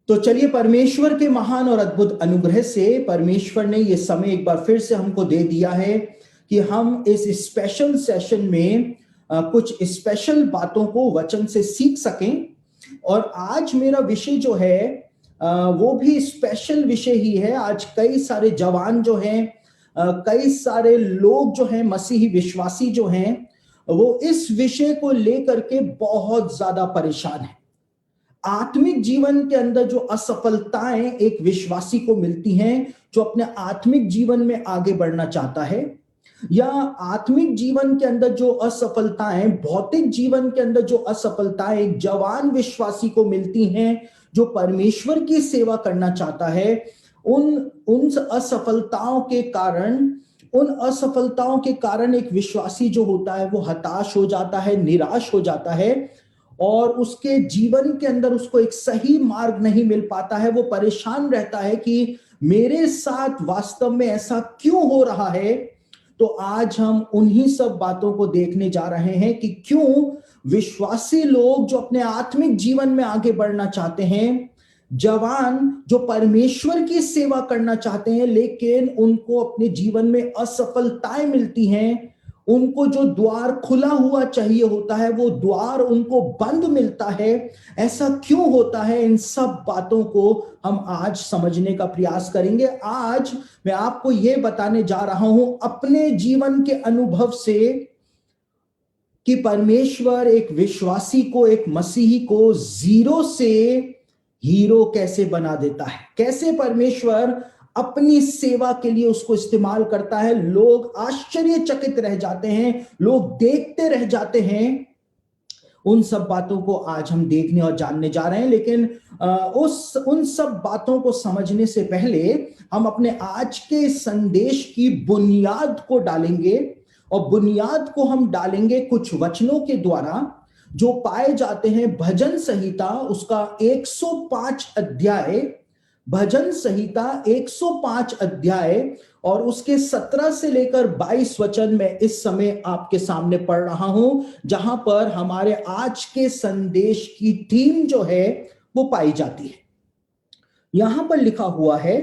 तो चलिए, परमेश्वर के महान और अद्भुत अनुग्रह से परमेश्वर ने ये समय एक बार फिर से हमको दे दिया है कि हम इस स्पेशल सेशन में कुछ स्पेशल बातों को वचन से सीख सकें। और आज मेरा विषय जो है वो भी स्पेशल विषय ही है। आज कई सारे जवान जो हैं, कई सारे लोग जो हैं, मसीही विश्वासी जो हैं, वो इस विषय को लेकर के बहुत ज्यादा परेशान हैं। आत्मिक जीवन के अंदर जो असफलताएं एक विश्वासी को मिलती हैं, जो अपने आत्मिक जीवन में आगे बढ़ना चाहता है, या आत्मिक जीवन के अंदर जो असफलताएं, भौतिक जीवन के अंदर जो असफलताएं एक जवान विश्वासी को मिलती हैं, जो परमेश्वर की सेवा करना चाहता है, उन उन असफलताओं के कारण एक विश्वासी जो होता है वो हताश हो जाता है, निराश हो जाता है, और उसके जीवन के अंदर उसको एक सही मार्ग नहीं मिल पाता है। वो परेशान रहता है कि मेरे साथ वास्तव में ऐसा क्यों हो रहा है। तो आज हम उन्हीं सब बातों को देखने जा रहे हैं कि क्यों विश्वासी लोग जो अपने आत्मिक जीवन में आगे बढ़ना चाहते हैं, जवान जो परमेश्वर की सेवा करना चाहते हैं, लेकिन उनको अपने जीवन में असफलताएं मिलती हैं, उनको जो द्वार खुला हुआ चाहिए होता है वो द्वार उनको बंद मिलता है। ऐसा क्यों होता है? इन सब बातों को हम आज समझने का प्रयास करेंगे। आज मैं आपको यह बताने जा रहा हूं अपने जीवन के अनुभव से कि परमेश्वर एक विश्वासी को, एक मसीही को जीरो से हीरो कैसे बना देता है, कैसे परमेश्वर अपनी सेवा के लिए उसको इस्तेमाल करता है। लोग आश्चर्यचकित रह जाते हैं, लोग देखते रह जाते हैं। उन सब बातों को आज हम देखने और जानने जा रहे हैं। लेकिन उन सब बातों को समझने से पहले हम अपने आज के संदेश की बुनियाद को डालेंगे, और बुनियाद को हम डालेंगे कुछ वचनों के द्वारा जो पाए जाते हैं भजन संहिता, उसका 105 अध्याय, भजन संहिता 105 अध्याय, और उसके 17 से लेकर 22 वचन मैं इस समय आपके सामने पढ़ रहा हूं, जहां पर हमारे आज के संदेश की थीम जो है वो पाई जाती है। यहां पर लिखा हुआ है,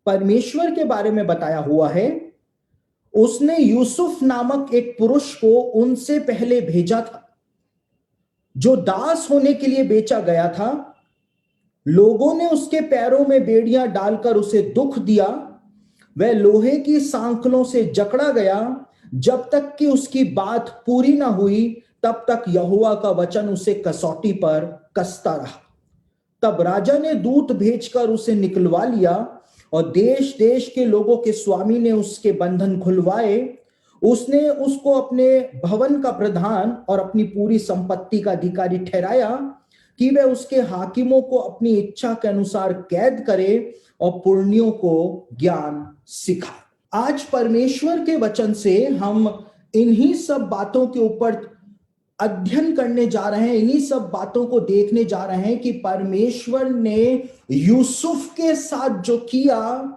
परमेश्वर के बारे में बताया हुआ है, उसने यूसुफ नामक एक पुरुष को उनसे पहले भेजा था, जो दास होने के लिए बेचा गया था। लोगों ने उसके पैरों में बेड़ियां डालकर उसे दुख दिया। वह लोहे की सांकलों से जकड़ा गया। जब तक कि उसकी बात पूरी ना हुई, तब तक यहोवा का वचन उसे कसौटी पर कसता रहा। तब राजा ने दूत भेजकर उसे निकलवा लिया, और देश देश के लोगों के स्वामी ने उसके बंधन खुलवाए। उसने उसको अपने भवन का प्रधान और अपनी पूरी संपत्ति का अधिकारी ठहराया कि वह उसके हाकिमों को अपनी इच्छा के अनुसार कैद करे और पुरनियों को ज्ञान सिखाए। आज परमेश्वर के वचन से हम इन्हीं सब बातों के ऊपर अध्ययन करने जा रहे हैं, इन्हीं सब बातों को देखने जा रहे हैं कि परमेश्वर ने यूसुफ के साथ जो किया,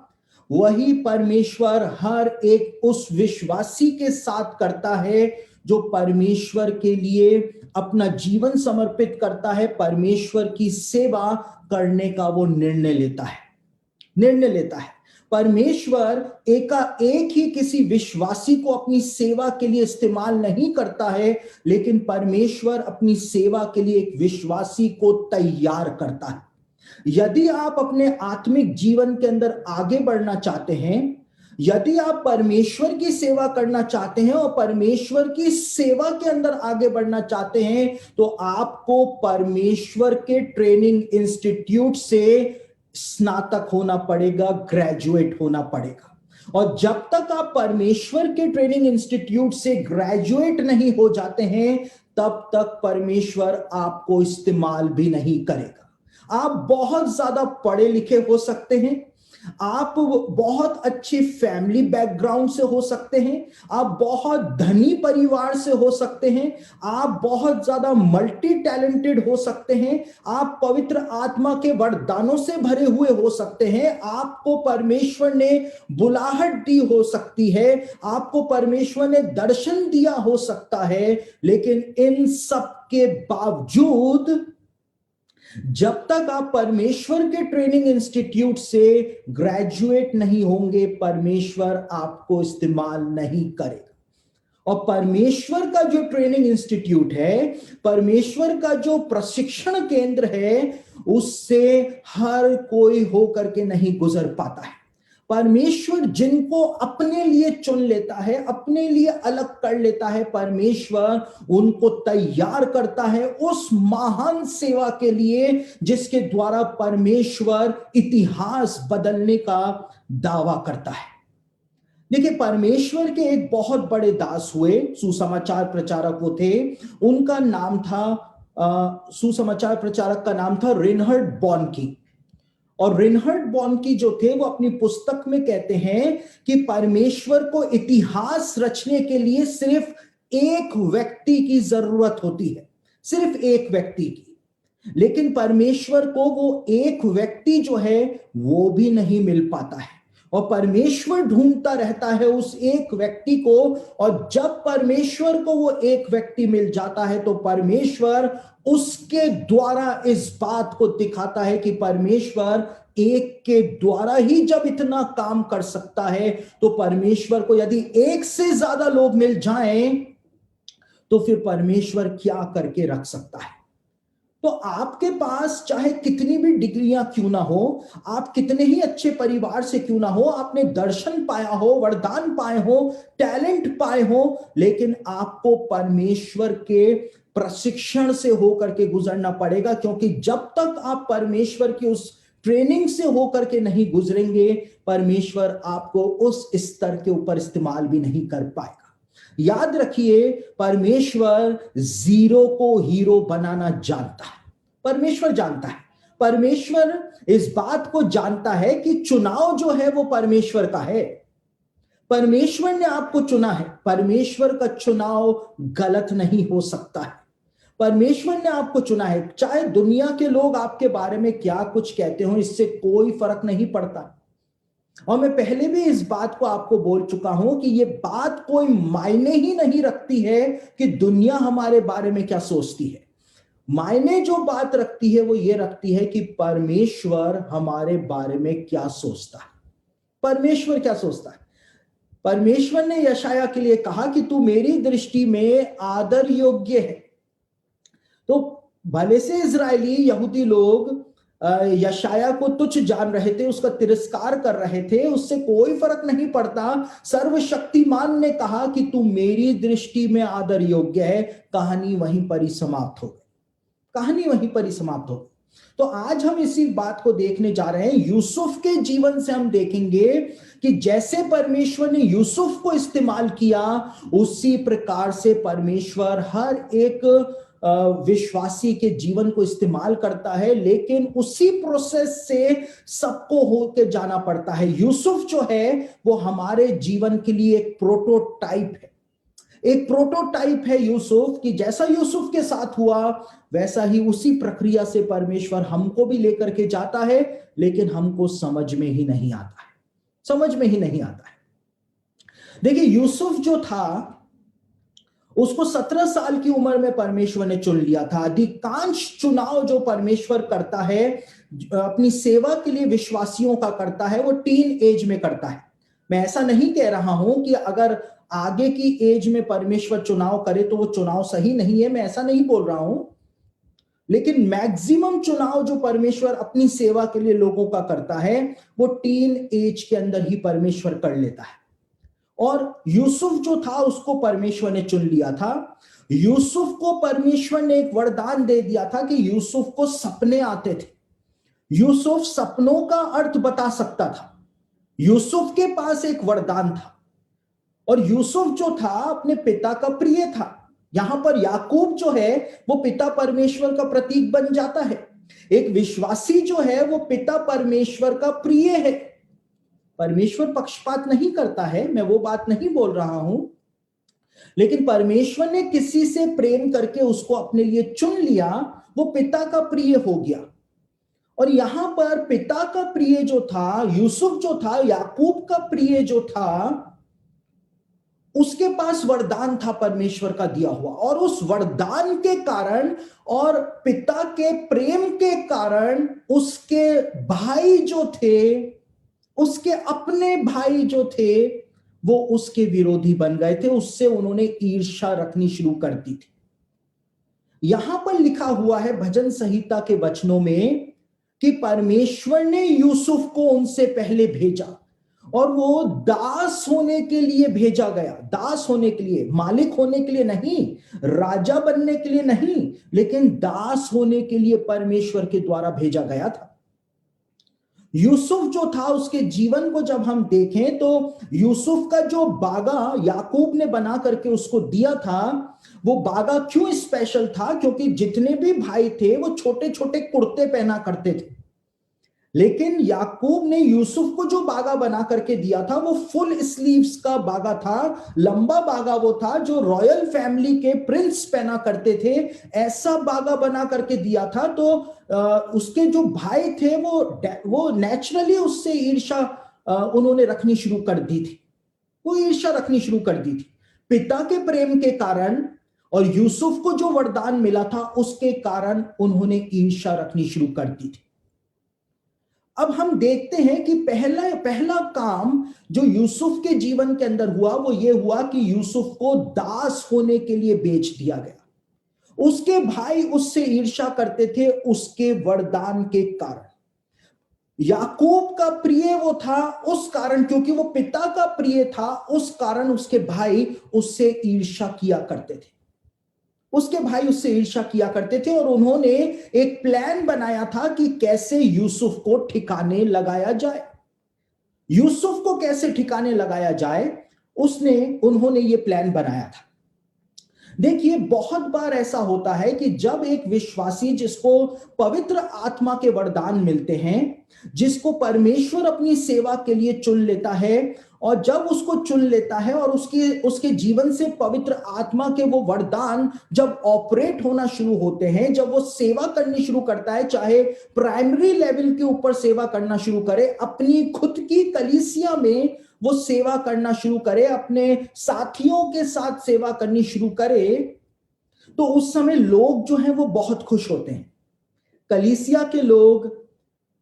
वही परमेश्वर हर एक उस विश्वासी के साथ करता है जो परमेश्वर के लिए अपना जीवन समर्पित करता है, परमेश्वर की सेवा करने का वो निर्णय लेता है। परमेश्वर एकाएक ही किसी विश्वासी को अपनी सेवा के लिए इस्तेमाल नहीं करता है, लेकिन परमेश्वर अपनी सेवा के लिए एक विश्वासी को तैयार करता है। यदि आप अपने आत्मिक जीवन के अंदर आगे बढ़ना चाहते हैं, यदि आप परमेश्वर की सेवा करना चाहते हैं और परमेश्वर की सेवा के अंदर आगे बढ़ना चाहते हैं, तो आपको परमेश्वर के ट्रेनिंग इंस्टीट्यूट से स्नातक होना पड़ेगा, ग्रेजुएट होना पड़ेगा। और जब तक आप परमेश्वर के ट्रेनिंग इंस्टीट्यूट से ग्रेजुएट नहीं हो जाते हैं, तब तक परमेश्वर आपको इस्तेमाल भी नहीं करेगा। आप बहुत ज्यादा पढ़े लिखे हो सकते हैं, आप बहुत अच्छी फैमिली बैकग्राउंड से हो सकते हैं, आप बहुत धनी परिवार से हो सकते हैं, आप बहुत ज्यादा मल्टी टैलेंटेड हो सकते हैं, आप पवित्र आत्मा के वरदानों से भरे हुए हो सकते हैं, आपको परमेश्वर ने बुलाहट दी हो सकती है, आपको परमेश्वर ने दर्शन दिया हो सकता है, लेकिन इन सब के बावजूद जब तक आप परमेश्वर के ट्रेनिंग इंस्टीट्यूट से ग्रेजुएट नहीं होंगे, परमेश्वर आपको इस्तेमाल नहीं करेगा। और परमेश्वर का जो ट्रेनिंग इंस्टीट्यूट है, परमेश्वर का जो प्रशिक्षण केंद्र है, उससे हर कोई होकर के नहीं गुजर पाता है। परमेश्वर जिनको अपने लिए चुन लेता है, अपने लिए अलग कर लेता है, परमेश्वर उनको तैयार करता है उस महान सेवा के लिए जिसके द्वारा परमेश्वर इतिहास बदलने का दावा करता है। देखिए, परमेश्वर के एक बहुत बड़े दास हुए, सुसमाचार प्रचारक वो थे। उनका नाम था सुसमाचार प्रचारक का नाम था रेनहर्ड बॉनकी। और रेनहर्ड बॉनकी जो थे, वो अपनी पुस्तक में कहते हैं कि परमेश्वर को इतिहास रचने के लिए सिर्फ एक व्यक्ति की जरूरत होती है, सिर्फ एक व्यक्ति की। लेकिन परमेश्वर को वो एक व्यक्ति जो है वो भी नहीं मिल पाता है, और परमेश्वर ढूंढता रहता है उस एक व्यक्ति को। और जब परमेश्वर को वो एक व्यक्ति मिल जाता है तो परमेश्वर उसके द्वारा इस बात को दिखाता है कि परमेश्वर एक के द्वारा ही जब इतना काम कर सकता है, तो परमेश्वर को यदि एक से ज्यादा लोग मिल जाएं तो फिर परमेश्वर क्या करके रख सकता है। तो आपके पास चाहे कितनी भी डिग्रियां क्यों ना हो, आप कितने ही अच्छे परिवार से क्यों ना हो, आपने दर्शन पाया हो, वरदान पाए हो, टैलेंट पाए हो, लेकिन आपको परमेश्वर के प्रशिक्षण से होकर के गुजरना पड़ेगा। क्योंकि जब तक आप परमेश्वर की उस ट्रेनिंग से होकर के नहीं गुजरेंगे, परमेश्वर आपको उस स्तर के ऊपर इस्तेमाल भी नहीं कर पाएगा। याद रखिए, परमेश्वर जीरो को हीरो बनाना जानता है। परमेश्वर जानता है, परमेश्वर इस बात को जानता है कि चुनाव जो है वो परमेश्वर का है। परमेश्वर ने आपको चुना है, परमेश्वर का चुनाव गलत नहीं हो सकता है। परमेश्वर ने आपको चुना है, चाहे दुनिया के लोग आपके बारे में क्या कुछ कहते हो, इससे कोई फर्क नहीं पड़ता। और मैं पहले भी इस बात को आपको बोल चुका हूं कि यह बात कोई मायने ही नहीं रखती है कि दुनिया हमारे बारे में क्या सोचती है। मायने जो बात रखती है वो ये रखती है कि परमेश्वर हमारे बारे में क्या सोचता है। परमेश्वर क्या सोचता है? परमेश्वर ने यशाया के लिए कहा कि तू मेरी दृष्टि में आदर योग्य है। तो भले से इजरायली यहूदी लोग यशाया को तुच्छ जान रहे थे, उसका तिरस्कार कर रहे थे, उससे कोई फर्क नहीं पड़ता। सर्वशक्तिमान ने कहा कि तू मेरी दृष्टि में आदर योग्य है। कहानी वहीं पर ही समाप्त हो गई, कहानी वहीं पर ही समाप्त हो गई। तो आज हम इसी बात को देखने जा रहे हैं। यूसुफ के जीवन से हम देखेंगे कि जैसे परमेश्वर ने यूसुफ को इस्तेमाल किया, उसी प्रकार से परमेश्वर हर एक विश्वासी के जीवन को इस्तेमाल करता है। लेकिन उसी प्रोसेस से सबको होके जाना पड़ता है। यूसुफ जो है वो हमारे जीवन के लिए एक प्रोटोटाइप है, एक प्रोटोटाइप है यूसुफ, कि जैसा यूसुफ के साथ हुआ वैसा ही उसी प्रक्रिया से परमेश्वर हमको भी लेकर के जाता है। लेकिन हमको समझ में ही नहीं आता है, समझ में ही नहीं आता है। देखिए, यूसुफ जो था उसको 17 साल की उम्र में परमेश्वर ने चुन लिया था। अधिकांश चुनाव जो परमेश्वर करता है अपनी सेवा के लिए विश्वासियों का करता है, वो टीन एज में करता है। मैं ऐसा नहीं कह रहा हूं कि अगर आगे की एज में परमेश्वर चुनाव करे तो वो चुनाव सही नहीं है, मैं ऐसा नहीं बोल रहा हूं। लेकिन मैक्सिमम चुनाव जो परमेश्वर अपनी सेवा के लिए लोगों का करता है वो टीन एज के अंदर ही परमेश्वर कर लेता है। और यूसुफ जो था उसको परमेश्वर ने चुन लिया था। यूसुफ को परमेश्वर ने एक वरदान दे दिया था कि यूसुफ को सपने आते थे। यूसुफ सपनों का अर्थ बता सकता था। यूसुफ के पास एक वरदान था। और यूसुफ जो था अपने पिता का प्रिय था। यहां पर याकूब जो है वो पिता परमेश्वर का प्रतीक बन जाता है। एक विश्वासी जो है वो पिता परमेश्वर का प्रिय है। परमेश्वर पक्षपात नहीं करता है, मैं वो बात नहीं बोल रहा हूं। लेकिन परमेश्वर ने किसी से प्रेम करके उसको अपने लिए चुन लिया, वो पिता का प्रिय हो गया। और यहां पर पिता का प्रिय जो था यूसुफ जो था, याकूब का प्रिय जो था, उसके पास वरदान था परमेश्वर का दिया हुआ, और उस वरदान के कारण और पिता के प्रेम के कारण उसके भाई जो थे, उसके अपने भाई जो थे, वो उसके विरोधी बन गए थे। उससे उन्होंने ईर्ष्या रखनी शुरू कर दी थी। यहां पर लिखा हुआ है भजन संहिता के वचनों में कि परमेश्वर ने यूसुफ को उनसे पहले भेजा, और वो दास होने के लिए भेजा गया। दास होने के लिए, मालिक होने के लिए नहीं, राजा बनने के लिए नहीं, लेकिन दास होने के लिए परमेश्वर के द्वारा भेजा गया था। यूसुफ जो था, उसके जीवन को जब हम देखें तो यूसुफ का जो बागा याकूब ने बना करके उसको दिया था, वो बागा क्यों स्पेशल था? क्योंकि जितने भी भाई थे वो छोटे छोटे कुर्ते पहना करते थे, लेकिन याकूब ने यूसुफ को जो बागा बना करके दिया था वो फुल स्लीव्स का बागा था, लंबा बागा वो था जो रॉयल फैमिली के प्रिंस पहना करते थे। ऐसा बागा बना करके दिया था, तो उसके जो भाई थे वो नेचुरली उससे ईर्ष्या उन्होंने रखनी शुरू कर दी थी। वो ईर्ष्या रखनी शुरू कर दी थी पिता के प्रेम के कारण, और यूसुफ को जो वरदान मिला था उसके कारण उन्होंने ईर्ष्या रखनी शुरू कर दी थी। अब हम देखते हैं कि पहला पहला काम जो यूसुफ के जीवन के अंदर हुआ वो ये हुआ कि यूसुफ को दास होने के लिए बेच दिया गया। उसके भाई उससे ईर्ष्या करते थे उसके वरदान के कारण। याकूब का प्रिय वो था उस कारण, क्योंकि वो पिता का प्रिय था, उस कारण उसके भाई उससे ईर्ष्या किया करते थे। उसके भाई उससे ईर्ष्या किया करते थे, और उन्होंने एक प्लान बनाया था कि कैसे यूसुफ को ठिकाने लगाया जाए। यूसुफ को कैसे ठिकाने लगाया जाए, उन्होंने ये प्लान बनाया था। देखिए, बहुत बार ऐसा होता है कि जब एक विश्वासी जिसको पवित्र आत्मा के वरदान मिलते हैं, जिसको परमेश्वर अपनी सेवा के लिए चुन लेता है, और जब उसको चुन लेता है और उसके जीवन से पवित्र आत्मा के वो वरदान जब ऑपरेट होना शुरू होते हैं, जब वो सेवा करनी शुरू करता है, चाहे प्राइमरी लेवल के ऊपर सेवा करना शुरू करे, अपनी खुद की कलीसिया में वो सेवा करना शुरू करे, अपने साथियों के साथ सेवा करनी शुरू करे, तो उस समय लोग जो हैं वो बहुत खुश होते हैं। कलीसिया के लोग,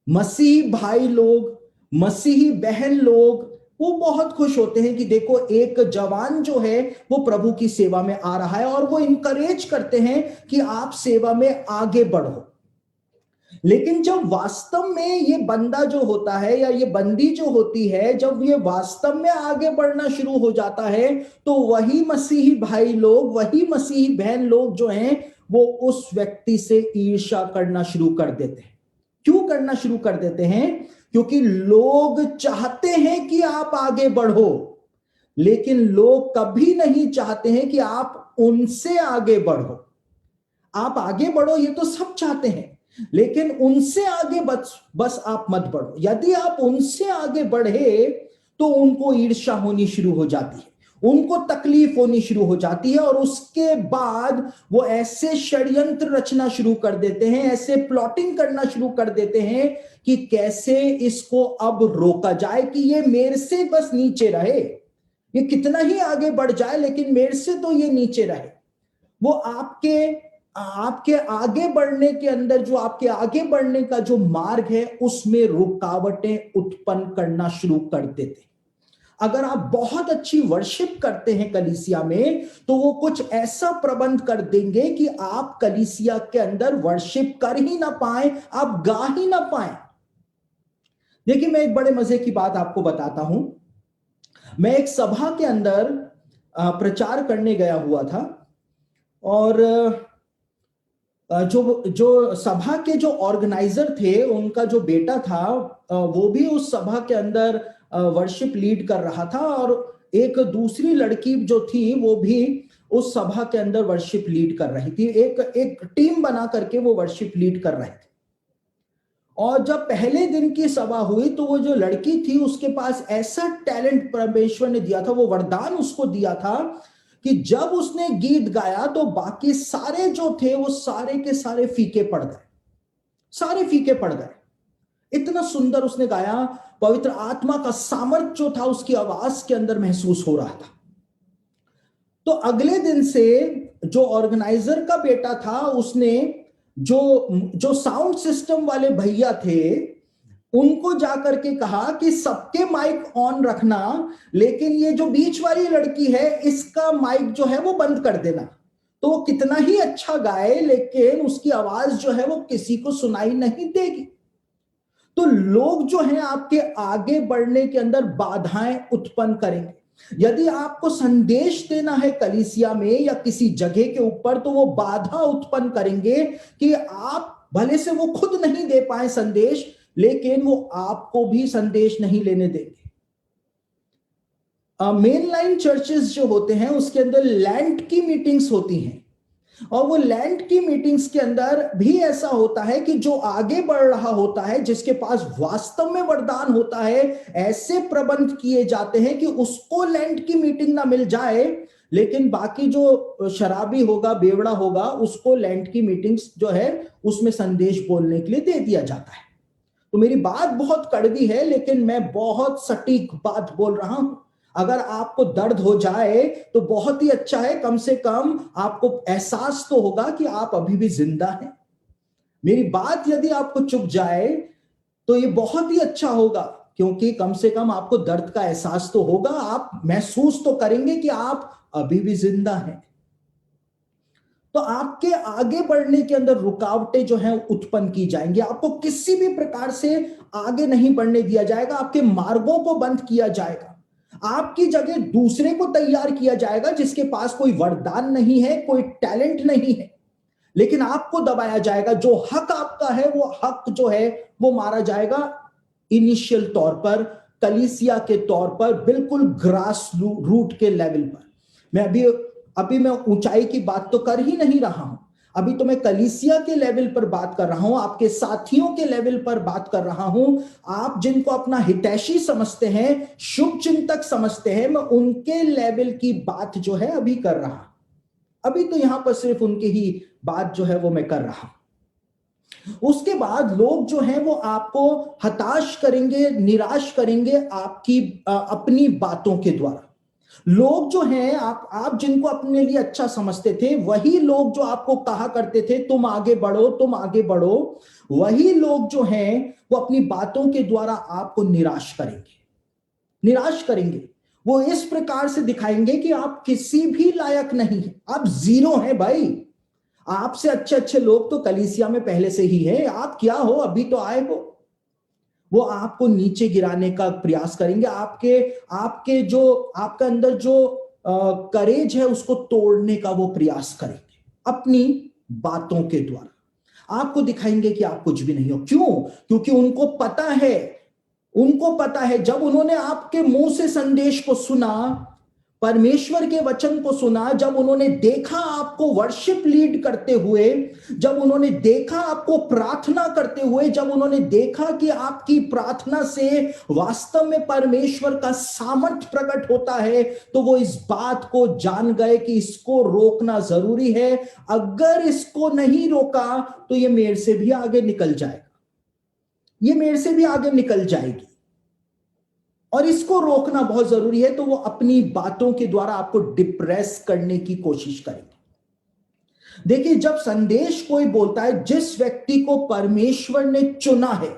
मसीही भाई लोग, मसीही बहन लोग, वो बहुत खुश होते हैं कि देखो एक जवान जो है वो प्रभु की सेवा में आ रहा है, और वो इंकरेज करते हैं कि आप सेवा में आगे बढ़ो। लेकिन जब वास्तव में ये बंदा जो होता है या ये बंदी जो होती है, जब ये वास्तव में आगे बढ़ना शुरू हो जाता है, तो वही मसीही भाई लोग, वही मसीही बहन लोग जो हैं वो उस व्यक्ति से ईर्ष्या करना शुरू कर देते हैं। क्यों करना शुरू कर देते हैं? क्योंकि लोग चाहते हैं कि आप आगे बढ़ो, लेकिन लोग कभी नहीं चाहते हैं कि आप उनसे आगे बढ़ो। आप आगे बढ़ो ये तो सब चाहते हैं, लेकिन उनसे आगे बस आप मत बढ़ो। यदि आप उनसे आगे बढ़े तो उनको ईर्ष्या होनी शुरू हो जाती है, उनको तकलीफ होनी शुरू हो जाती है, और उसके बाद वो ऐसे षड्यंत्र रचना शुरू कर देते हैं, ऐसे प्लॉटिंग करना शुरू कर देते हैं कि कैसे इसको अब रोका जाए कि ये मेरे से बस नीचे रहे, ये कितना ही आगे बढ़ जाए लेकिन मेरे से तो ये नीचे रहे। वो आपके आगे बढ़ने के अंदर, जो आपके आगे बढ़ने का जो मार्ग है उसमें रुकावटें उत्पन्न करना शुरू कर देते। अगर आप बहुत अच्छी वर्शिप करते हैं कलीसिया में, तो वो कुछ ऐसा प्रबंध कर देंगे कि आप कलीसिया के अंदर वर्शिप कर ही ना पाए, आप गा ही ना पाए। देखिए, मैं एक बड़े मजे की बात आपको बताता हूं। मैं एक सभा के अंदर प्रचार करने गया हुआ था, और जो जो सभा के जो ऑर्गेनाइजर थे उनका जो बेटा था, वो भी उस सभा के अंदर वर्शिप लीड कर रहा था, और एक दूसरी लड़की जो थी वो भी उस सभा के अंदर वर्शिप लीड कर रही थी। एक टीम बना करके वो वर्शिप लीड कर रहे थे। और जब पहले दिन की सभा हुई तो वो जो लड़की थी उसके पास ऐसा टैलेंट परमेश्वर ने दिया था, वो वरदान उसको दिया था कि जब उसने गीत गाया तो बाकी सारे जो थे वो सारे के सारे फीके पड़ गए, सारे फीके पड़ गए। इतना सुंदर उसने गाया, पवित्र आत्मा का सामर्थ्य जो था उसकी आवाज के अंदर महसूस हो रहा था। तो अगले दिन से जो ऑर्गेनाइजर का बेटा था, उसने जो जो साउंड सिस्टम वाले भैया थे, उनको जाकर के कहा कि सबके माइक ऑन रखना, लेकिन ये जो बीच वाली लड़की है इसका माइक जो है वो बंद कर देना। तो वो कितना ही अच्छा गाए, लेकिन उसकी आवाज जो है वो किसी को सुनाई नहीं देगी। तो लोग जो हैं आपके आगे बढ़ने के अंदर बाधाएं उत्पन्न करेंगे। यदि आपको संदेश देना है कलीसिया में या किसी जगह के ऊपर, तो वो बाधा उत्पन्न करेंगे कि आप भले से वो खुद नहीं दे पाए संदेश, लेकिन वो आपको भी संदेश नहीं लेने देंगे। मेन लाइन चर्चेस जो होते हैं उसके अंदर लैंड की मीटिंग्स होती हैं, और वो लैंड की मीटिंग्स के अंदर भी ऐसा होता है कि जो आगे बढ़ रहा होता है, जिसके पास वास्तव में वरदान होता है, ऐसे प्रबंध किए जाते हैं कि उसको लैंड की मीटिंग ना मिल जाए, लेकिन बाकी जो शराबी होगा, बेवड़ा होगा, उसको लैंड की मीटिंग्स जो है उसमें संदेश बोलने के लिए दे दिया जाता है। तो मेरी बात बहुत कड़वी है, लेकिन मैं बहुत सटीक बात बोल रहा हूं। अगर आपको दर्द हो जाए तो बहुत ही अच्छा है, कम से कम आपको एहसास तो होगा कि आप अभी भी जिंदा हैं। मेरी बात यदि आपको चुप जाए तो ये बहुत ही अच्छा होगा, क्योंकि कम से कम आपको दर्द का एहसास तो होगा, आप महसूस तो करेंगे कि आप अभी भी जिंदा हैं। तो आपके आगे बढ़ने के अंदर रुकावटें जो हैं उत्पन्न की जाएंगी, आपको किसी भी प्रकार से आगे नहीं बढ़ने दिया जाएगा, आपके मार्गों को बंद किया जाएगा, आपकी जगह दूसरे को तैयार किया जाएगा जिसके पास कोई वरदान नहीं है, कोई टैलेंट नहीं है, लेकिन आपको दबाया जाएगा। जो हक आपका है वो हक जो है वो मारा जाएगा इनिशियल तौर पर, कलीसिया के तौर पर, बिल्कुल ग्रास रूट के लेवल पर। मैं अभी मैं ऊंचाई की बात तो कर ही नहीं रहा हूं, अभी तो मैं कलीसिया के लेवल पर बात कर रहा हूं, आपके साथियों के लेवल पर बात कर रहा हूं। आप जिनको अपना हितैषी समझते हैं, शुभ चिंतक समझते हैं, मैं उनके लेवल की बात जो है अभी कर रहा हूं। अभी तो यहां पर सिर्फ उनकी ही बात जो है वो मैं कर रहा हूं। उसके बाद लोग जो हैं वो आपको हताश करेंगे, निराश करेंगे आपकी अपनी बातों के द्वारा। लोग जो हैं, आप जिनको अपने लिए अच्छा समझते थे, वही लोग जो आपको कहा करते थे तुम आगे बढ़ो, तुम आगे बढ़ो, वही लोग जो हैं वो अपनी बातों के द्वारा आपको निराश करेंगे, निराश करेंगे। वो इस प्रकार से दिखाएंगे कि आप किसी भी लायक नहीं है, आप जीरो हैं भाई। आपसे अच्छे अच्छे लोग तो कलीसिया में पहले से ही है, आप क्या हो, अभी तो आए हो। वो आपको नीचे गिराने का प्रयास करेंगे, आपके आपके जो आपका अंदर जो करेज है उसको तोड़ने का वो प्रयास करेंगे अपनी बातों के द्वारा। आपको दिखाएंगे कि आप कुछ भी नहीं हो। क्यों? क्योंकि उनको पता है जब उन्होंने आपके मुंह से संदेश को सुना, परमेश्वर के वचन को सुना, जब उन्होंने देखा आपको वर्शिप लीड करते हुए, जब उन्होंने देखा आपको प्रार्थना करते हुए, जब उन्होंने देखा कि आपकी प्रार्थना से वास्तव में परमेश्वर का सामर्थ प्रकट होता है, तो वो इस बात को जान गए कि इसको रोकना जरूरी है। अगर इसको नहीं रोका तो ये मेरे से भी आगे निकल जाएगा, ये मेरे से भी आगे निकल जाएगी, और इसको रोकना बहुत जरूरी है। तो वो अपनी बातों के द्वारा आपको डिप्रेस करने की कोशिश करेंगे। देखिए, जब संदेश कोई बोलता है, जिस व्यक्ति को परमेश्वर ने चुना है,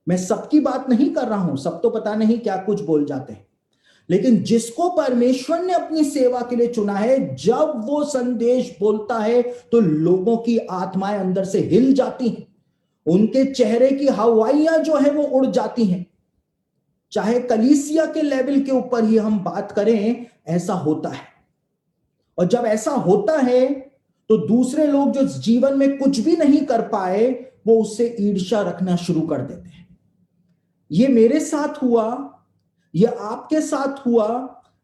मैं सबकी बात नहीं कर रहा हूं, सब तो पता नहीं क्या कुछ बोल जाते हैं, लेकिन जिसको परमेश्वर ने अपनी सेवा के लिए चुना है, जब वो संदेश बोलता है तो लोगों की आत्माएं अंदर से हिल जाती हैं, उनके चेहरे की हवाइयां जो है वो उड़ जाती हैं। चाहे कलीसिया के लेवल के ऊपर ही हम बात करें, ऐसा होता है। और जब ऐसा होता है तो दूसरे लोग जो जीवन में कुछ भी नहीं कर पाए, वो उससे ईर्ष्या रखना शुरू कर देते हैं। ये मेरे साथ हुआ, ये आपके साथ हुआ,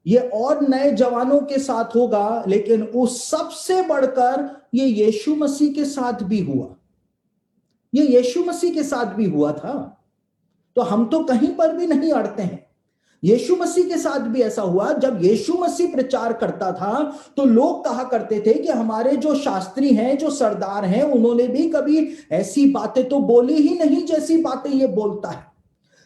ये और नए जवानों के साथ होगा, लेकिन उस सबसे बढ़कर ये यीशु मसीह के साथ भी हुआ, ये यीशु मसीह के साथ भी हुआ था। तो हम तो कहीं पर भी नहीं अड़ते हैं। यीशु मसीह के साथ भी ऐसा हुआ, जब यीशु मसीह प्रचार करता था तो लोग कहा करते थे कि हमारे जो शास्त्री हैं, जो सरदार हैं, उन्होंने भी कभी ऐसी बातें तो बोली ही नहीं जैसी बातें ये बोलता है।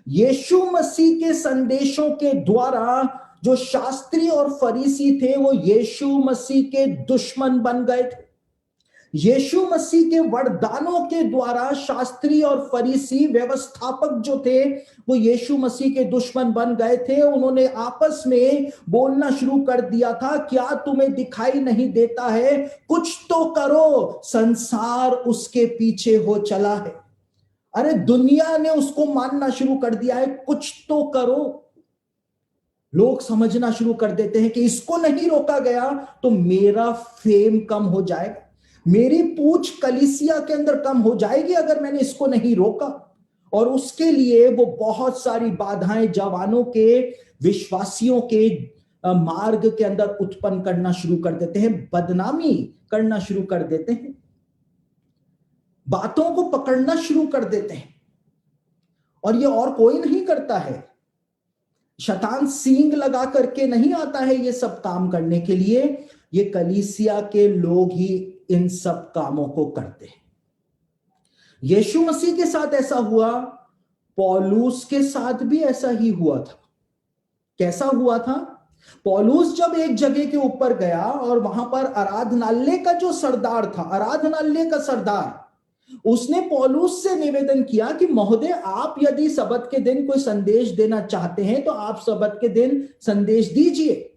यीशु मसीह के संदेशों के द्वारा जो शास्त्री और फरीसी थे वो यीशु मसीह के दुश्मन बन गए थे। यीशु मसीह के वरदानों के द्वारा शास्त्री और फरीसी व्यवस्थापक जो थे वो यीशु मसीह के दुश्मन बन गए थे। उन्होंने आपस में बोलना शुरू कर दिया था, क्या तुम्हें दिखाई नहीं देता है, कुछ तो करो, संसार उसके पीछे हो चला है। अरे दुनिया ने उसको मानना शुरू कर दिया है, कुछ तो करो। लोग समझना शुरू कर देते हैं कि इसको नहीं रोका गया तो मेरा फेम कम हो जाएगा, मेरी पूछ कलीसिया के अंदर कम हो जाएगी अगर मैंने इसको नहीं रोका। और उसके लिए वो बहुत सारी बाधाएं जवानों के, विश्वासियों के मार्ग के अंदर उत्पन्न करना शुरू कर देते हैं, बदनामी करना शुरू कर देते हैं, बातों को पकड़ना शुरू कर देते हैं। और ये और कोई नहीं करता है, शैतान सींग लगा करके नहीं आता है ये सब काम करने के लिए, ये कलीसिया के लोग ही इन सब कामों को करते हैं। यीशु मसीह के साथ ऐसा हुआ, पौलुस के साथ भी ऐसा ही हुआ था। कैसा हुआ था? पौलुस जब एक जगह के ऊपर गया और वहां पर आराधनालय का जो सरदार था, आराधनालय का सरदार, उसने पौलुस से निवेदन किया कि महोदय, आप यदि सब्त के दिन कोई संदेश देना चाहते हैं तो आप सब्त के दिन संदेश दीजिए।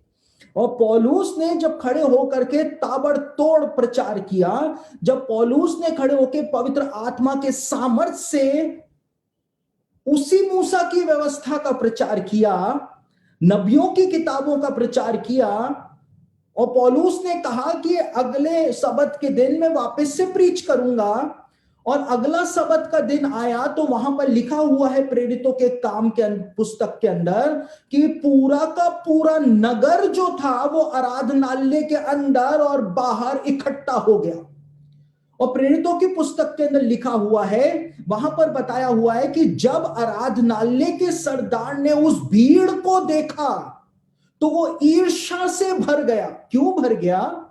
और पौलुस ने जब खड़े होकर के ताबड़तोड़ प्रचार किया, जब पौलुस ने खड़े होकर पवित्र आत्मा के सामर्थ्य से उसी मूसा की व्यवस्था का प्रचार किया, नबियों की किताबों का प्रचार किया, और पौलुस ने कहा कि अगले सब्त के दिन मैं वापस से प्रीच करूंगा, और अगला सब्त का दिन आया तो वहां पर लिखा हुआ है प्रेरितों के काम के पुस्तक के अंदर कि पूरा का पूरा नगर जो था वो आराधनालय के अंदर और बाहर इकट्ठा हो गया। और प्रेरितों की पुस्तक के अंदर लिखा हुआ है, वहां पर बताया हुआ है कि जब आराधनालय के सरदार ने उस भीड़ को देखा तो वो ईर्ष्या से भर गया। क्यों भर गया?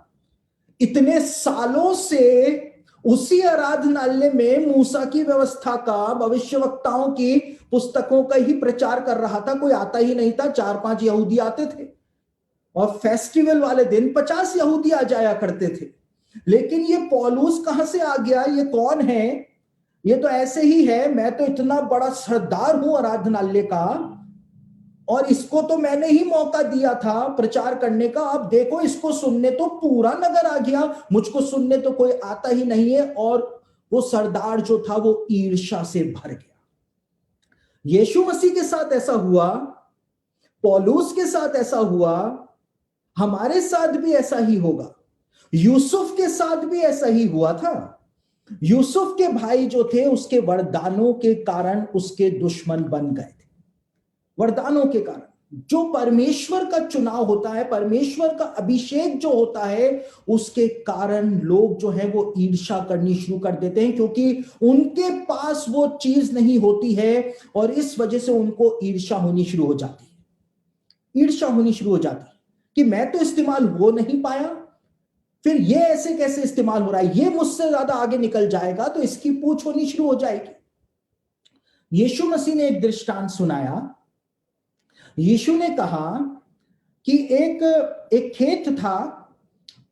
इतने सालों से उसी आराधनालय में मूसा की व्यवस्था का, भविष्यवक्ताओं की पुस्तकों का ही प्रचार कर रहा था, कोई आता ही नहीं था। 4-5 यहूदी आते थे और फेस्टिवल वाले दिन 50 यहूदी आ जाया करते थे। लेकिन ये पौलुस कहां से आ गया? ये कौन है? ये तो ऐसे ही है, मैं तो इतना बड़ा सरदार हूं आराधनालय का और इसको तो मैंने ही मौका दिया था प्रचार करने का, अब देखो इसको सुनने तो पूरा नगर आ गया, मुझको सुनने तो कोई आता ही नहीं है। और वो सरदार जो था वो ईर्ष्या से भर गया। यीशु मसीह के साथ ऐसा हुआ, पौलुस के साथ ऐसा हुआ, हमारे साथ भी ऐसा ही होगा। यूसुफ के साथ भी ऐसा ही हुआ था। यूसुफ के भाई जो थे उसके वरदानों के कारण उसके दुश्मन बन गए थे। वरदानों के कारण, जो परमेश्वर का चुनाव होता है, परमेश्वर का अभिषेक जो होता है, उसके कारण लोग जो है वो ईर्ष्या करनी शुरू कर देते हैं, क्योंकि उनके पास वो चीज नहीं होती है और इस वजह से उनको ईर्ष्या होनी शुरू हो जाती है। ईर्ष्या होनी शुरू हो जाती है कि मैं तो इस्तेमाल हो नहीं पाया, फिर ये ऐसे कैसे इस्तेमाल हो रहा है, ये मुझसे ज्यादा आगे निकल जाएगा तो इसकी पूछ होनी शुरू हो जाएगी। यीशु मसीह ने एक दृष्टांत सुनाया। यीशु ने कहा कि एक खेत था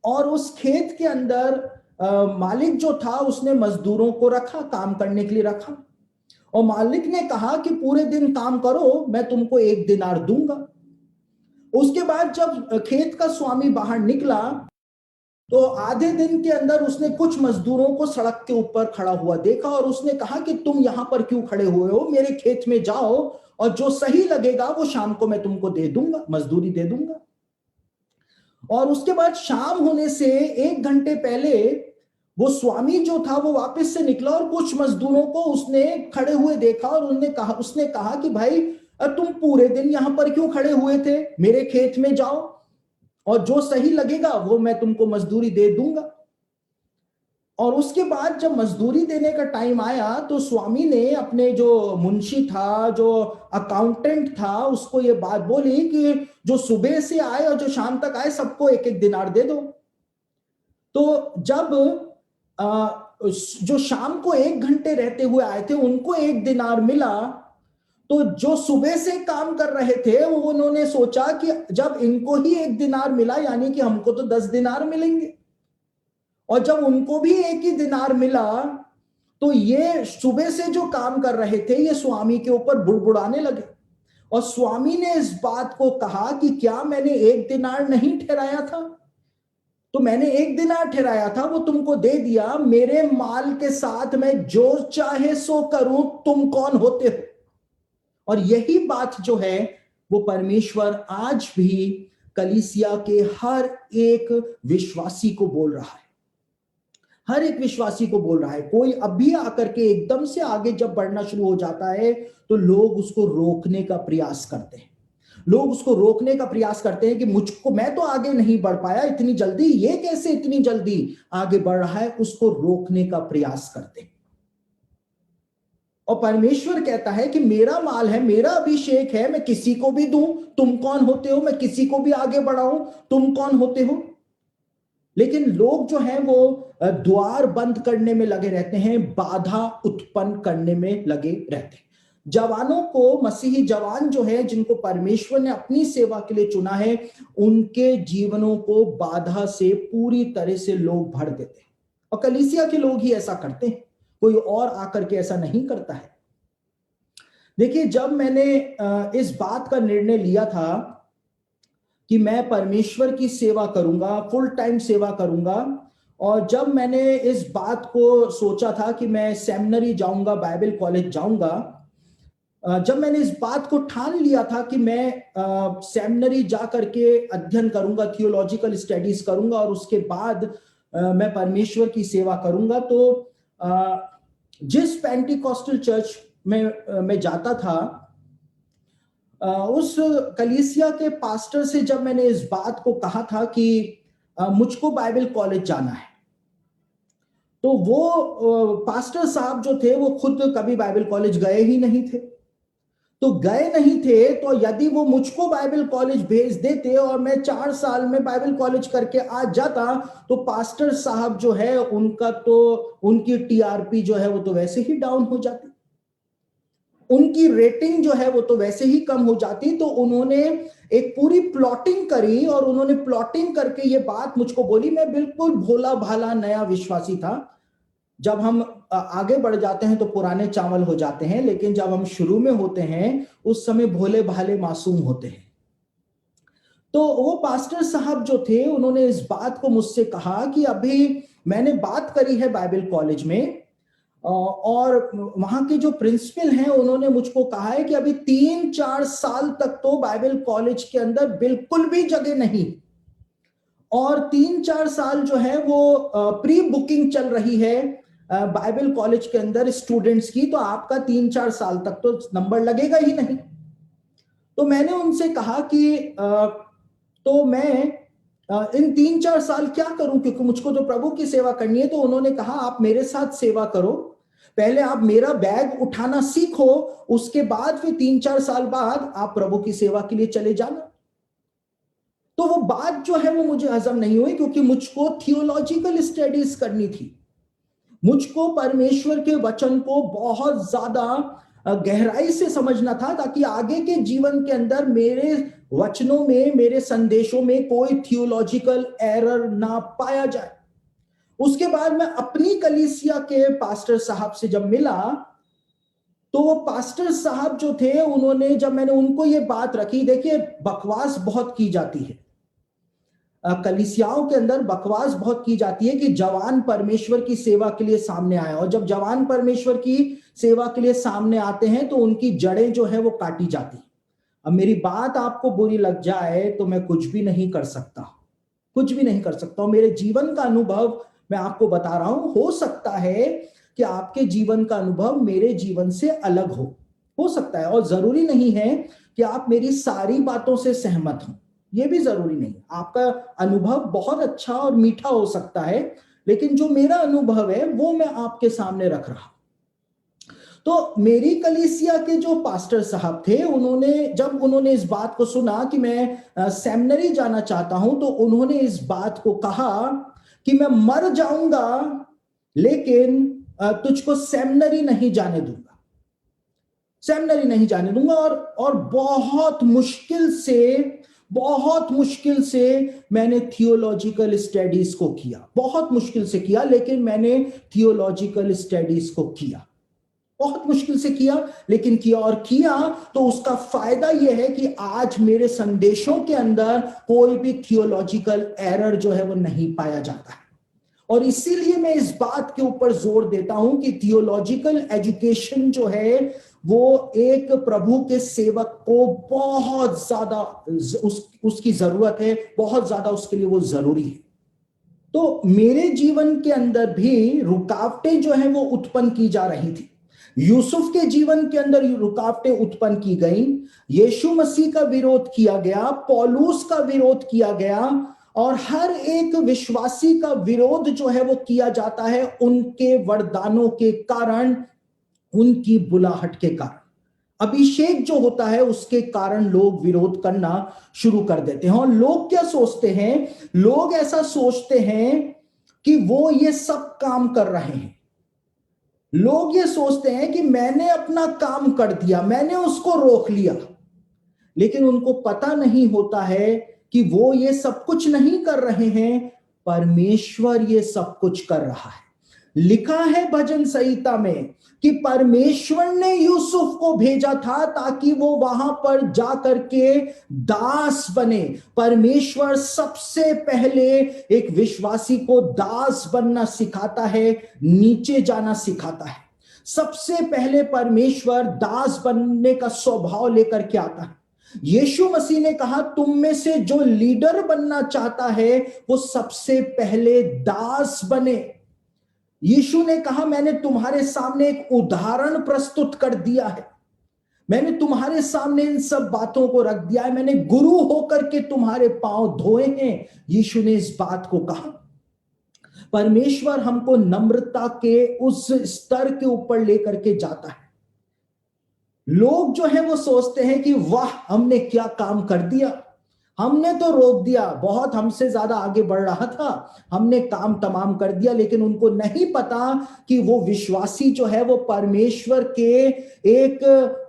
और उस खेत के अंदर मालिक जो था उसने मजदूरों को रखा, काम करने के लिए रखा, और मालिक ने कहा कि पूरे दिन काम करो, मैं तुमको 1 दिनार दूंगा। उसके बाद जब खेत का स्वामी बाहर निकला तो आधे दिन के अंदर उसने कुछ मजदूरों को सड़क के ऊपर खड़ा हुआ देखा और उसने कहा कि तुम यहां पर क्यों खड़े हुए हो, मेरे खेत में जाओ और जो सही लगेगा वो शाम को मैं तुमको दे दूंगा, मजदूरी दे दूंगा। और उसके बाद शाम होने से 1 घंटे पहले वो स्वामी जो था वो वापस से निकला और कुछ मजदूरों को उसने खड़े हुए देखा और उसने कहा कि भाई तुम पूरे दिन यहां पर क्यों खड़े हुए थे, मेरे खेत में जाओ और जो सही लगेगा वो मैं तुमको मजदूरी दे दूंगा। और उसके बाद जब मजदूरी देने का टाइम आया तो स्वामी ने अपने जो मुंशी था, जो अकाउंटेंट था, उसको ये बात बोली कि जो सुबह से आए और जो शाम तक आए सबको 1-1 दिनार दे दो। तो जब जो शाम को 1 घंटे रहते हुए आए थे उनको 1 दिनार मिला, तो जो सुबह से काम कर रहे थे वो उन्होंने सोचा कि जब इनको ही 1 दिनार मिला, यानी कि हमको तो 10 दिनार मिलेंगे। और जब उनको भी 1 ही दिनार मिला, तो ये सुबह से जो काम कर रहे थे ये स्वामी के ऊपर बुड़बुड़ाने लगे। और स्वामी ने इस बात को कहा कि क्या मैंने 1 दिनार नहीं ठहराया था? तो मैंने 1 दिनार ठहराया था, वो तुमको दे दिया। मेरे माल के साथ मैं जो चाहे सो करूं, तुम कौन होते हो? और यही बात जो है वो परमेश्वर आज भी कलीसिया के हर एक विश्वासी को बोल रहा है। हर एक विश्वासी को बोल रहा है। कोई अभी आकर के एकदम से आगे जब बढ़ना शुरू हो जाता है तो लोग उसको रोकने का प्रयास करते हैं। लोग उसको रोकने का प्रयास करते हैं कि मुझको, मैं तो आगे नहीं बढ़ पाया इतनी जल्दी, ये कैसे इतनी जल्दी आगे बढ़ रहा है, उसको रोकने का प्रयास करते हैं। और परमेश्वर कहता है कि मेरा माल है, मेरा अभिषेक है, मैं किसी को भी दूं, तुम कौन होते हो? मैं किसी को भी आगे बढ़ाऊं, तुम कौन होते हो? लेकिन लोग जो हैं वो द्वार बंद करने में लगे रहते हैं, बाधा उत्पन्न करने में लगे रहते हैं। जवानों को, मसीही जवान जो है जिनको परमेश्वर ने अपनी सेवा के लिए चुना है, उनके जीवनों को बाधा से पूरी तरह से लोग भर देते हैं। और कलीसिया के लोग ही ऐसा करते हैं, कोई और आकर के ऐसा नहीं करता है। देखिए, जब मैंने इस बात का निर्णय लिया था कि मैं परमेश्वर की सेवा करूंगा, फुल टाइम सेवा करूंगा, और जब मैंने इस बात को सोचा था कि मैं सेमिनरी जाऊंगा, बाइबल कॉलेज जाऊंगा, जब मैंने इस बात को ठान लिया था कि मैं सेमिनरी जा करके अध्ययन करूंगा, थियोलॉजिकल स्टडीज करूंगा और उसके बाद मैं परमेश्वर की सेवा करूंगा, तो जिस पेंटिकॉस्टल चर्च में मैं जाता था, उस कलीसिया के पास्टर से जब मैंने इस बात को कहा था कि मुझको बाइबल कॉलेज जाना है, तो वो पास्टर साहब जो थे वो खुद कभी बाइबल कॉलेज गए ही नहीं थे। तो गए नहीं थे, तो यदि वो मुझको बाइबल कॉलेज भेज देते और मैं 4 साल में बाइबल कॉलेज करके आ जाता, तो पास्टर साहब जो है उनका तो, उनकी टीआरपी जो है वो तो वैसे ही डाउन हो जाती, उनकी रेटिंग जो है वो तो वैसे ही कम हो जाती। तो उन्होंने एक पूरी प्लॉटिंग करी और उन्होंने प्लॉटिंग करके ये बात मुझको बोली। मैं बिल्कुल भोला भाला नया विश्वासी था। जब हम आगे बढ़ जाते हैं तो पुराने चावल हो जाते हैं, लेकिन जब हम शुरू में होते हैं उस समय भोले भाले मासूम होते हैं। तो वो पास्टर साहब जो थे उन्होंने इस बात को मुझसे कहा कि अभी मैंने बात करी है बाइबल कॉलेज में, और वहां के जो प्रिंसिपल हैं उन्होंने मुझको कहा है कि अभी 3-4 साल तक तो बाइबल कॉलेज के अंदर बिल्कुल भी जगह नहीं, और 3-4 साल जो है वो प्री बुकिंग चल रही है बाइबल कॉलेज के अंदर स्टूडेंट्स की, तो आपका 3-4 साल तक तो नंबर लगेगा ही नहीं। तो मैंने उनसे कहा कि तो मैं इन 3-4 साल क्या करूं, क्योंकि मुझको तो प्रभु की सेवा करनी है। तो उन्होंने कहा आप मेरे साथ सेवा करो, पहले आप मेरा बैग उठाना सीखो, उसके बाद फिर 3-4 साल बाद आप प्रभु की सेवा के लिए चले जाना। तो वो बात जो है वो मुझे हजम नहीं हुई, क्योंकि मुझको थियोलॉजिकल स्टडीज करनी थी। मुझको परमेश्वर के वचन को बहुत ज्यादा गहराई से समझना था, ताकि आगे के जीवन के अंदर मेरे वचनों में, मेरे संदेशों में कोई थियोलॉजिकल एरर ना पाया जाए। उसके बाद मैं अपनी कलीसिया के पास्टर साहब से जब मिला, तो वो पास्टर साहब जो थे उन्होंने, जब मैंने उनको ये बात रखी, देखिए बकवास बहुत की जाती है कलीसियाओं के अंदर, बकवास बहुत की जाती है कि जवान परमेश्वर की सेवा के लिए सामने आए, और जब जवान परमेश्वर की सेवा के लिए सामने आते हैं तो उनकी जड़ें जो है वो काटी जाती। अब मेरी बात आपको बुरी लग जाए तो मैं कुछ भी नहीं कर सकता, कुछ भी नहीं कर सकता। मेरे जीवन का अनुभव मैं आपको बता रहा हूं, हो सकता है कि आपके जीवन का अनुभव मेरे जीवन से अलग हो सकता है, और जरूरी नहीं है कि आप मेरी सारी बातों से सहमत हो, ये भी जरूरी नहीं। आपका अनुभव बहुत अच्छा और मीठा हो सकता है, लेकिन जो मेरा अनुभव है वो मैं आपके सामने रख रहा हूं। तो मेरी कलीसिया के जो पास्टर साहब थे, जब उन्होंने इस बात को सुना कि मैं सेमिनरी जाना चाहता हूं, तो उन्होंने इस बात को कहा कि मैं मर जाऊंगा लेकिन तुझको सेमिनरी नहीं जाने दूंगा। सेमिनरी नहीं जाने दूंगा। और बहुत मुश्किल से मैंने थियोलॉजिकल स्टडीज को किया, बहुत मुश्किल से किया, लेकिन मैंने थियोलॉजिकल स्टडीज को किया, बहुत मुश्किल से किया, लेकिन किया। और किया तो उसका फायदा यह है कि आज मेरे संदेशों के अंदर कोई भी थियोलॉजिकल एरर जो है वो नहीं पाया जाता है। और इसीलिए मैं इस बात के ऊपर जोर देता हूं कि थियोलॉजिकल एजुकेशन जो है वो एक प्रभु के सेवक को बहुत ज्यादा उसकी जरूरत है, बहुत ज्यादा उसके लिए वो जरूरी है। तो मेरे जीवन के अंदर भी रुकावटें जो है वो उत्पन्न की जा रही थी। यूसुफ के जीवन के अंदर रुकावटें उत्पन्न की गई, यीशु मसीह का विरोध किया गया, पौलुस का विरोध किया गया, और हर एक विश्वासी का विरोध जो है वो किया जाता है उनके वरदानों के कारण, उनकी बुलाहट के कारण। अभिषेक जो होता है उसके कारण लोग विरोध करना शुरू कर देते हैं। और लोग क्या सोचते हैं? लोग ऐसा सोचते हैं कि वो ये सब काम कर रहे हैं। लोग ये सोचते हैं कि मैंने अपना काम कर दिया, मैंने उसको रोक लिया, लेकिन उनको पता नहीं होता है कि वो ये सब कुछ नहीं कर रहे हैं, परमेश्वर ये सब कुछ कर रहा है। लिखा है भजन संहिता में कि परमेश्वर ने यूसुफ को भेजा था ताकि वो वहां पर जाकर के दास बने। परमेश्वर सबसे पहले एक विश्वासी को दास बनना सिखाता है, नीचे जाना सिखाता है। सबसे पहले परमेश्वर दास बनने का स्वभाव लेकर के आता है। यीशु मसीह ने कहा तुम में से जो लीडर बनना चाहता है वो सबसे पहले दास बने। यीशु ने कहा मैंने तुम्हारे सामने एक उदाहरण प्रस्तुत कर दिया है, मैंने तुम्हारे सामने इन सब बातों को रख दिया है, मैंने गुरु होकर के तुम्हारे पांव धोए हैं। यीशु ने इस बात को कहा। परमेश्वर हमको नम्रता के उस स्तर के ऊपर लेकर के जाता है। लोग जो है वो सोचते हैं कि वाह हमने क्या काम कर दिया, हमने तो रोक दिया, बहुत हमसे ज्यादा आगे बढ़ रहा था, हमने काम तमाम कर दिया। लेकिन उनको नहीं पता कि वो विश्वासी जो है वो परमेश्वर के एक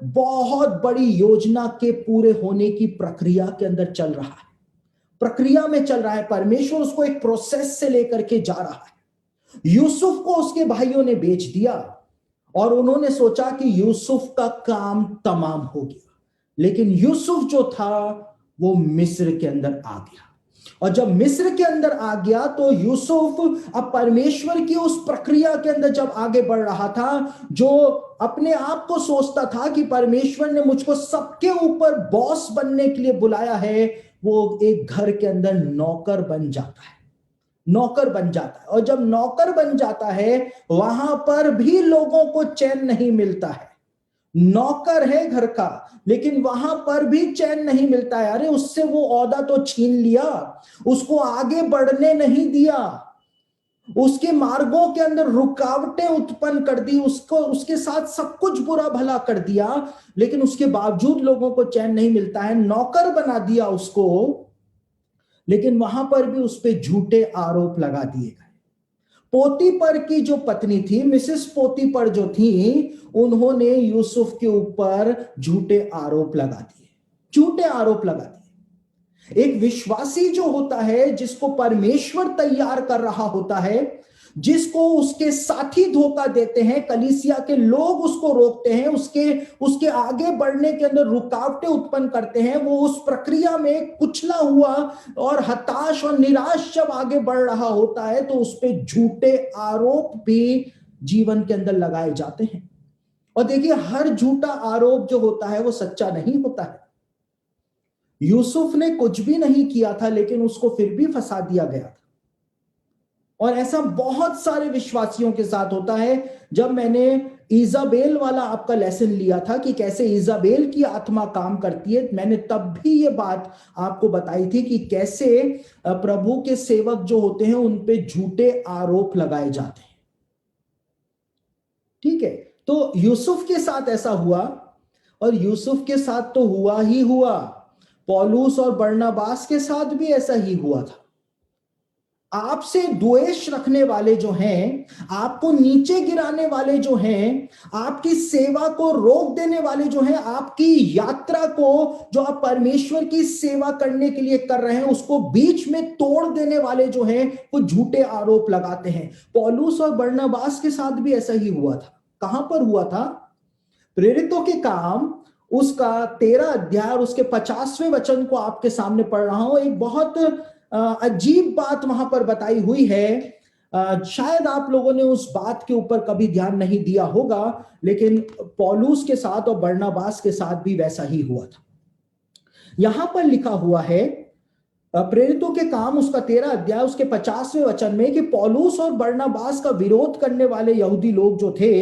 बहुत बड़ी योजना के पूरे होने की प्रक्रिया के अंदर चल रहा है, प्रक्रिया में चल रहा है। परमेश्वर उसको एक प्रोसेस से लेकर के जा रहा है। यूसुफ को उसके भाइयों ने बेच दिया और उन्होंने सोचा कि यूसुफ का काम तमाम हो गया, लेकिन यूसुफ जो था वो मिस्र के अंदर आ गया। और जब मिस्र के अंदर आ गया तो यूसुफ अब परमेश्वर की उस प्रक्रिया के अंदर जब आगे बढ़ रहा था, जो अपने आप को सोचता था कि परमेश्वर ने मुझको सबके ऊपर बॉस बनने के लिए बुलाया है, वो एक घर के अंदर नौकर बन जाता है, नौकर बन जाता है। और जब नौकर बन जाता है वहां पर भी लोगों को चैन नहीं मिलता है। नौकर है घर का, लेकिन वहां पर भी चैन नहीं मिलता है। अरे उससे वो ओहदा तो छीन लिया, उसको आगे बढ़ने नहीं दिया, उसके मार्गों के अंदर रुकावटें उत्पन्न कर दी, उसको उसके साथ सब कुछ बुरा भला कर दिया, लेकिन उसके बावजूद लोगों को चैन नहीं मिलता है। नौकर बना दिया उसको, लेकिन वहां पर भी उस पर झूठे आरोप लगा दिए गए। पोतीपर की जो पत्नी थी, मिसेस पोतीपर जो थी, उन्होंने यूसुफ के ऊपर झूठे आरोप लगा दिए, झूठे आरोप लगा दिए। एक विश्वासी जो होता है, जिसको परमेश्वर तैयार कर रहा होता है, जिसको उसके साथी धोखा देते हैं, कलीसिया के लोग उसको रोकते हैं, उसके आगे बढ़ने के अंदर रुकावटें उत्पन्न करते हैं, वो उस प्रक्रिया में कुचला हुआ और हताश और निराश जब आगे बढ़ रहा होता है तो उस पे झूठे आरोप भी जीवन के अंदर लगाए जाते हैं। और देखिए हर झूठा आरोप जो होता है वो सच्चा नहीं होता है। यूसुफ ने कुछ भी नहीं किया था, लेकिन उसको फिर भी फंसा दिया गया था। और ऐसा बहुत सारे विश्वासियों के साथ होता है। जब मैंने इजाबेल वाला आपका लेसन लिया था कि कैसे इजाबेल की आत्मा काम करती है, मैंने तब भी ये बात आपको बताई थी कि कैसे प्रभु के सेवक जो होते हैं उन पे झूठे आरोप लगाए जाते हैं। ठीक है, तो यूसुफ के साथ ऐसा हुआ, और यूसुफ के साथ तो हुआ ही हुआ, पौलुस और बरनबास के साथ भी ऐसा ही हुआ था। आपसे द्वेष रखने वाले जो हैं, आपको नीचे गिराने वाले जो हैं, आपकी सेवा को रोक देने वाले जो हैं, आपकी यात्रा को जो आप परमेश्वर की सेवा करने के लिए कर रहे हैं उसको बीच में तोड़ देने वाले जो हैं वो झूठे आरोप लगाते हैं। पौलुस और बरनबास के साथ भी ऐसा ही हुआ था। कहां पर हुआ था? प्रेरितों के काम उसका 13 अध्याय और उसके 50वें वचन को आपके सामने पढ़ रहा हूं। एक बहुत अजीब बात वहां पर बताई हुई है। शायद आप लोगों ने उस बात के ऊपर कभी ध्यान नहीं दिया होगा, लेकिन पौलुस के साथ और बरनबास के साथ भी वैसा ही हुआ था। यहां पर लिखा हुआ है प्रेरितों के काम उसका 13 अध्याय उसके 50वें वचन में कि पौलुस और बरनबास का विरोध करने वाले यहूदी लोग जो थे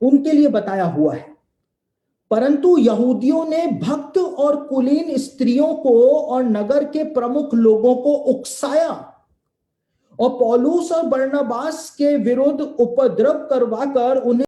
उनके लिए बताया हुआ है। परंतु यहूदियों ने भक्त और कुलीन स्त्रियों को और नगर के प्रमुख लोगों को उकसाया और पौलुस और बरनबास के विरुद्ध उपद्रव करवाकर उन्हें